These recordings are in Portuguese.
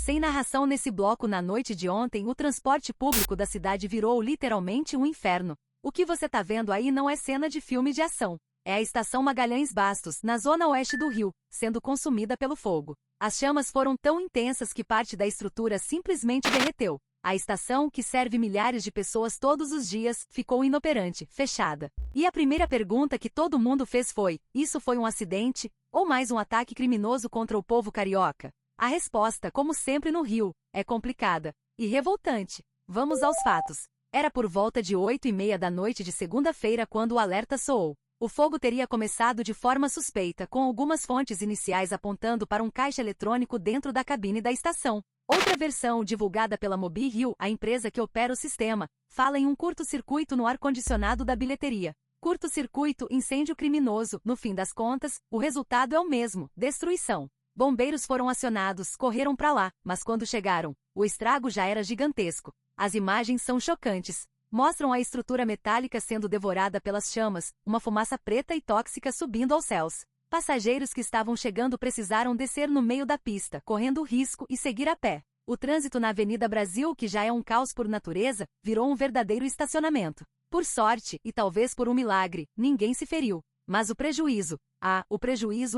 Sem narração nesse bloco. Na noite de ontem, o transporte público da cidade virou literalmente um inferno. O que você tá vendo aí não é cena de filme de ação. É a estação Magalhães Bastos, na zona oeste do Rio, sendo consumida pelo fogo. As chamas foram tão intensas que parte da estrutura simplesmente derreteu. A estação, que serve milhares de pessoas todos os dias, ficou inoperante, fechada. E a primeira pergunta que todo mundo fez foi: isso foi um acidente? Ou mais um ataque criminoso contra o povo carioca? A resposta, como sempre no Rio, é complicada e revoltante. Vamos aos fatos. Era por volta de 8h30 da noite de segunda-feira quando o alerta soou. O fogo teria começado de forma suspeita, com algumas fontes iniciais apontando para um caixa eletrônico dentro da cabine da estação. Outra versão, divulgada pela Mobi Rio, a empresa que opera o sistema, fala em um curto-circuito no ar-condicionado da bilheteria. Curto-circuito, incêndio criminoso. No fim das contas, o resultado é o mesmo: destruição. Bombeiros foram acionados, correram para lá, mas quando chegaram, o estrago já era gigantesco. As imagens são chocantes. Mostram a estrutura metálica sendo devorada pelas chamas, uma fumaça preta e tóxica subindo aos céus. Passageiros que estavam chegando precisaram descer no meio da pista, correndo risco, e seguir a pé. O trânsito na Avenida Brasil, que já é um caos por natureza, virou um verdadeiro estacionamento. Por sorte, e talvez por um milagre, ninguém se feriu. Mas o prejuízo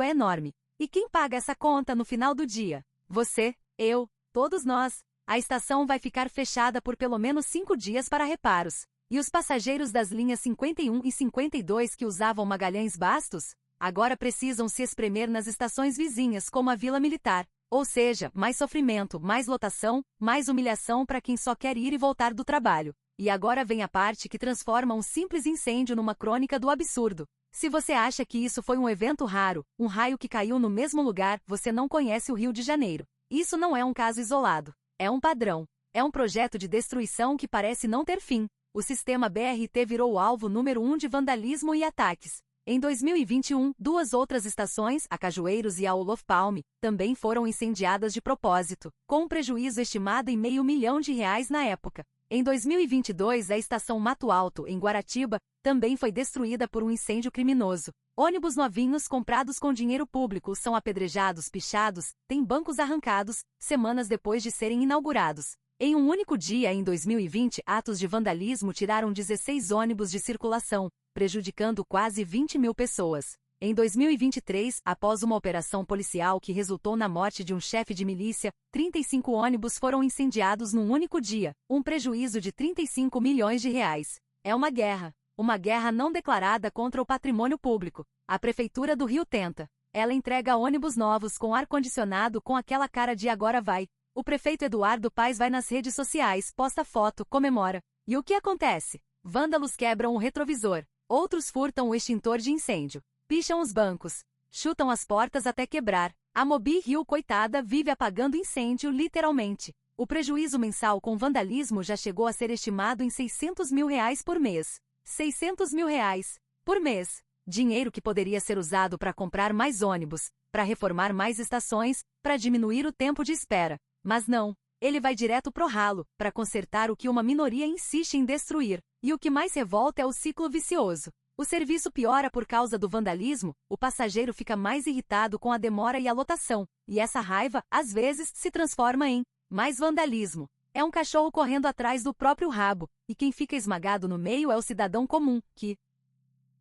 é enorme. E quem paga essa conta no final do dia? Você, eu, todos nós. A estação vai ficar fechada por pelo menos 5 dias para reparos. E os passageiros das linhas 51 e 52 que usavam Magalhães Bastos, agora precisam se espremer nas estações vizinhas como a Vila Militar. Ou seja, mais sofrimento, mais lotação, mais humilhação para quem só quer ir e voltar do trabalho. E agora vem a parte que transforma um simples incêndio numa crônica do absurdo. Se você acha que isso foi um evento raro, um raio que caiu no mesmo lugar, você não conhece o Rio de Janeiro. Isso não é um caso isolado. É um padrão. É um projeto de destruição que parece não ter fim. O sistema BRT virou o alvo número 1 de vandalismo e ataques. Em 2021, 2 outras estações, a Cajueiros e a Olof Palme, também foram incendiadas de propósito, com um prejuízo estimado em R$500 mil na época. Em 2022, a estação Mato Alto, em Guaratiba, também foi destruída por um incêndio criminoso. Ônibus novinhos comprados com dinheiro público são apedrejados, pichados, têm bancos arrancados, semanas depois de serem inaugurados. Em um único dia, em 2020, atos de vandalismo tiraram 16 ônibus de circulação, prejudicando quase 20 mil pessoas. Em 2023, após uma operação policial que resultou na morte de um chefe de milícia, 35 ônibus foram incendiados num único dia, um prejuízo de R$35 milhões. É uma guerra não declarada contra o patrimônio público. A Prefeitura do Rio tenta. Ela entrega ônibus novos com ar-condicionado com aquela cara de agora vai. O prefeito Eduardo Paes vai nas redes sociais, posta foto, comemora. E o que acontece? Vândalos quebram o retrovisor. Outros furtam o extintor de incêndio. Picham os bancos. Chutam as portas até quebrar. A Mobi Rio, coitada, vive apagando incêndio literalmente. O prejuízo mensal com vandalismo já chegou a ser estimado em R$600 mil por mês. R$600 mil por mês. Dinheiro que poderia ser usado para comprar mais ônibus, para reformar mais estações, para diminuir o tempo de espera. Mas não. Ele vai direto pro ralo, para consertar o que uma minoria insiste em destruir. E o que mais revolta é o ciclo vicioso. O serviço piora por causa do vandalismo, o passageiro fica mais irritado com a demora e a lotação, e essa raiva, às vezes, se transforma em mais vandalismo. É um cachorro correndo atrás do próprio rabo, e quem fica esmagado no meio é o cidadão comum, que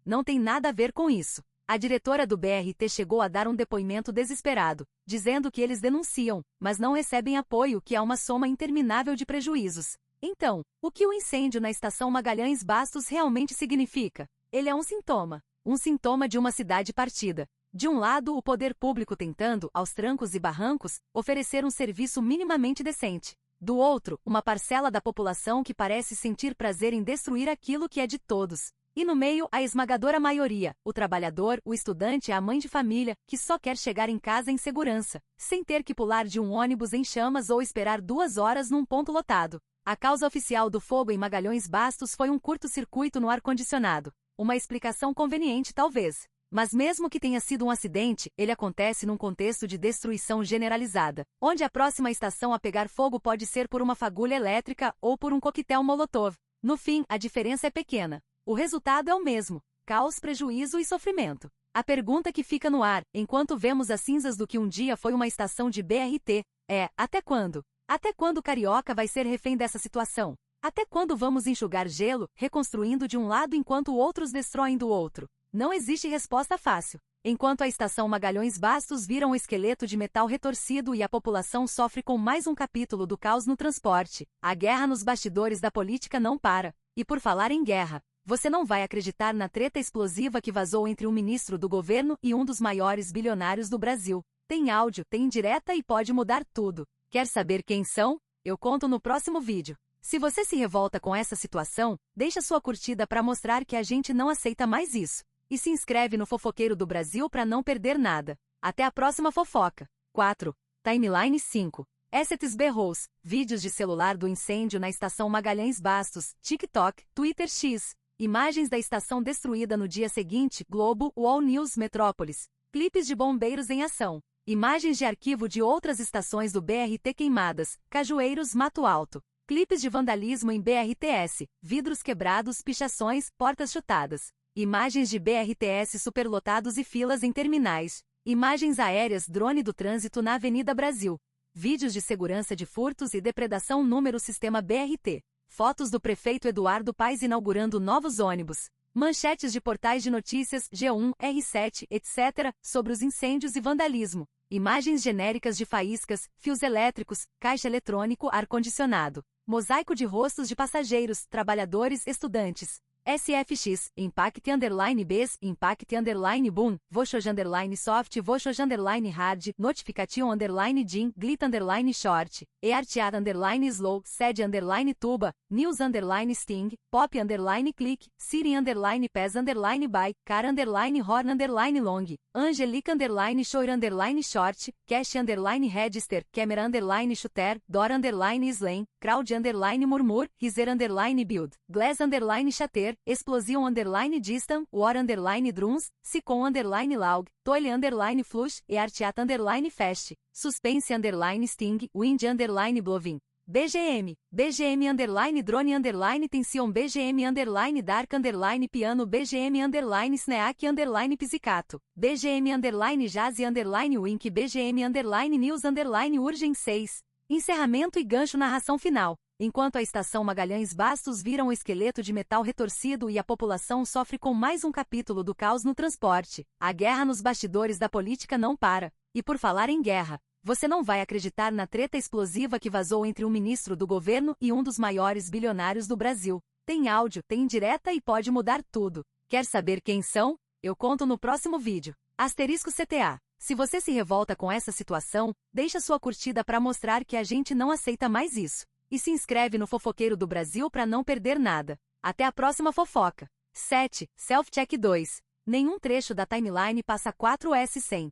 não tem nada a ver com isso. A diretora do BRT chegou a dar um depoimento desesperado, dizendo que eles denunciam, mas não recebem apoio, que há uma soma interminável de prejuízos. Então, o que o incêndio na estação Magalhães Bastos realmente significa? Ele é um sintoma de uma cidade partida. De um lado, o poder público tentando, aos trancos e barrancos, oferecer um serviço minimamente decente. Do outro, uma parcela da população que parece sentir prazer em destruir aquilo que é de todos. E no meio, a esmagadora maioria, o trabalhador, o estudante, a mãe de família, que só quer chegar em casa em segurança, sem ter que pular de um ônibus em chamas ou esperar 2 horas num ponto lotado. A causa oficial do fogo em Magalhães Bastos foi um curto-circuito no ar-condicionado. Uma explicação conveniente talvez. Mas mesmo que tenha sido um acidente, ele acontece num contexto de destruição generalizada, onde a próxima estação a pegar fogo pode ser por uma fagulha elétrica ou por um coquetel Molotov. No fim, a diferença é pequena. O resultado é o mesmo: caos, prejuízo e sofrimento. A pergunta que fica no ar, enquanto vemos as cinzas do que um dia foi uma estação de BRT, é: até quando? Até quando o carioca vai ser refém dessa situação? Até quando vamos enxugar gelo, reconstruindo de um lado enquanto outros destroem do outro? Não existe resposta fácil. Enquanto a estação Magalhães Bastos vira um esqueleto de metal retorcido e a população sofre com mais um capítulo do caos no transporte, a guerra nos bastidores da política não para. E por falar em guerra, você não vai acreditar na treta explosiva que vazou entre um ministro do governo e um dos maiores bilionários do Brasil. Tem áudio, tem indireta e pode mudar tudo. Quer saber quem são? Eu conto no próximo vídeo. Se você se revolta com essa situação, deixa sua curtida para mostrar que a gente não aceita mais isso. E se inscreve no Fofoqueiro do Brasil para não perder nada. Até a próxima fofoca. 4. Timeline 5. Assets berrous. Vídeos de celular do incêndio na estação Magalhães Bastos, TikTok, Twitter X. Imagens da estação destruída no dia seguinte, Globo, UOL News Metrópolis. Clipes de bombeiros em ação. Imagens de arquivo de outras estações do BRT queimadas, Cajueiros, Mato Alto. Clipes de vandalismo em BRTS, vidros quebrados, pichações, portas chutadas. Imagens de BRTS superlotados e filas em terminais. Imagens aéreas drone do trânsito na Avenida Brasil. Vídeos de segurança de furtos e depredação número sistema BRT. Fotos do prefeito Eduardo Paes inaugurando novos ônibus. Manchetes de portais de notícias, G1, R7, etc., sobre os incêndios e vandalismo. Imagens genéricas de faíscas, fios elétricos, caixa eletrônico, ar-condicionado. Mosaico de rostos de passageiros, trabalhadores, estudantes. SFX, Impact Underline Bs, Impact Underline Boom, Voxoj Underline Soft, Voxoj Underline Hard, Notification Underline Din, Glit Underline Short, EARTR Underline Slow, Sed Underline Tuba, News Underline Sting, Pop Underline Click, Siri Underline Pes Underline By, Car Underline Horn Underline Long, Angelique Underline Show Underline Short, Cash Underline Register, Camera Underline Shooter, Door Underline Slam, Crowd Underline Murmur, Riser Underline Build, Glass Underline Chatter, Explosion Underline Distant, War Underline Drums, Sicon Underline Laug, Toile Underline Flush, Eartiat Underline Fast, Suspense Underline Sting, Wind Underline Blowing, BGM Underline Drone Underline Tension BGM Underline Dark Underline Piano BGM Underline Sneak Underline Pizzicato, BGM Underline Jazz Underline Wink BGM Underline News Underline Urgent 6. Encerramento e gancho narração final. Enquanto a estação Magalhães Bastos vira um esqueleto de metal retorcido e a população sofre com mais um capítulo do caos no transporte, a guerra nos bastidores da política não para. E por falar em guerra, você não vai acreditar na treta explosiva que vazou entre um ministro do governo e um dos maiores bilionários do Brasil. Tem áudio, tem indireta e pode mudar tudo. Quer saber quem são? Eu conto no próximo vídeo. Asterisco CTA. Se você se revolta com essa situação, deixa sua curtida para mostrar que a gente não aceita mais isso. E se inscreve no Fofoqueiro do Brasil para não perder nada. Até a próxima fofoca. 7. Self-check 2. Nenhum trecho da timeline passa 4S100.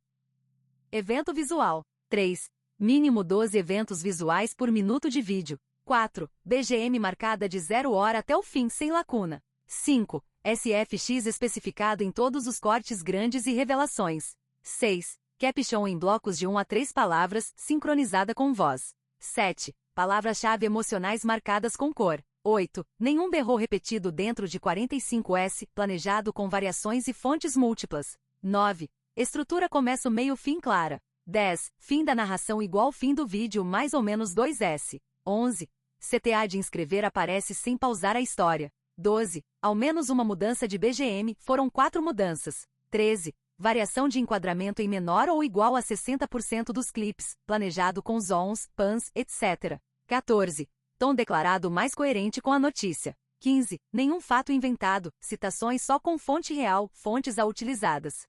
Evento visual. 3. Mínimo 12 eventos visuais por minuto de vídeo. 4. BGM marcada de 0 hora até o fim sem lacuna. 5. SFX especificado em todos os cortes grandes e revelações. 6. Caption em blocos de 1 a 3 palavras, sincronizada com voz. 7. Palavras-chave emocionais marcadas com cor. 8. Nenhum berro repetido dentro de 45S, planejado com variações e fontes múltiplas. 9. Estrutura começo meio fim clara. 10. Fim da narração igual fim do vídeo mais ou menos 2S. 11. CTA de inscrever aparece sem pausar a história. 12. Ao menos uma mudança de BGM, foram 4 mudanças. 13. Variação de enquadramento em menor ou igual a 60% dos clipes, planejado com zons, pans, etc. 14. Tom declarado mais coerente com a notícia. 15. Nenhum fato inventado, citações só com fonte real, fontes a utilizadas.